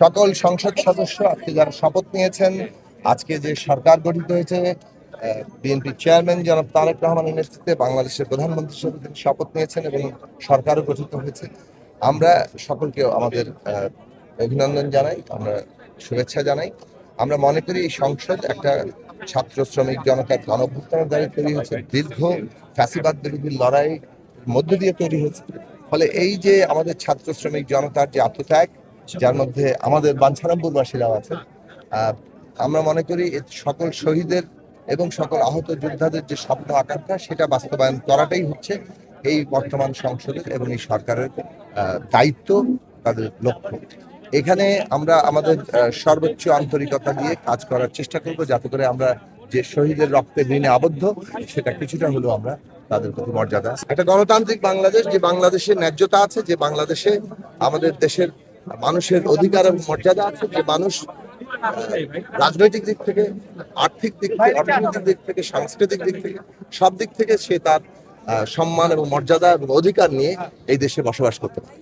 সকল সংসদ সদস্য আজকে যারা শপথ নিয়েছেন, আজকে যে সরকার গঠিত হয়েছে, বিএনপি চেয়ারম্যান জনাব তারেক রহমানের নেতৃত্বে বাংলাদেশের প্রধানমন্ত্রী হিসেবে তিনি শপথ নিয়েছেন এবং সরকারও গঠিত হয়েছে। আমরা সকলকে আমাদের অভিনন্দন জানাই, আমরা শুভেচ্ছা জানাই। আমরা মনে করি এই সংসদ একটা ছাত্র শ্রমিক জনতার গণঅভ্যুত্থানের দ্বারা তৈরি হয়েছে, দীর্ঘ ফ্যাসিবাদ বিরোধী লড়াই মধ্য দিয়ে তৈরি হয়েছে। ফলে এই যে আমাদের ছাত্র শ্রমিক জনতার যে আত্মত্যাগ, যার মধ্যে আমাদের বাঞ্ছারামপুরবাসীরাও আছে, আমরা মনে করি সকল শহীদের এবং সকল আহত যোদ্ধাদের যে স্বপ্ন আকাঙ্ক্ষা সেটা বাস্তবায়ন করাটাই হচ্ছে এই বর্তমান সংসদের এবং এই সরকারের দায়িত্ব, তাদের লক্ষ্য। এখানে আমরা আমাদের সর্বোচ্চ আন্তরিকতা দিয়ে কাজ করার চেষ্টা করব, যাতে করে আমরা যে শহীদের রক্তের ঋণে আবদ্ধ সেটা কিছুটা হলেও আমরা তাদের প্রতি মর্যাদা। একটা গণতান্ত্রিক বাংলাদেশ, যে বাংলাদেশে ন্যায্যতা আছে, যে বাংলাদেশে আমাদের দেশের মানুষের অধিকার এবং মর্যাদা আছে, যে মানুষ রাজনৈতিক দিক থেকে, আর্থিক দিক থেকে, অর্থনৈতিক দিক থেকে, সাংস্কৃতিক দিক থেকে, সব দিক থেকে সে তার সম্মান এবং মর্যাদা এবং অধিকার নিয়ে এই দেশে বসবাস করতে পারে।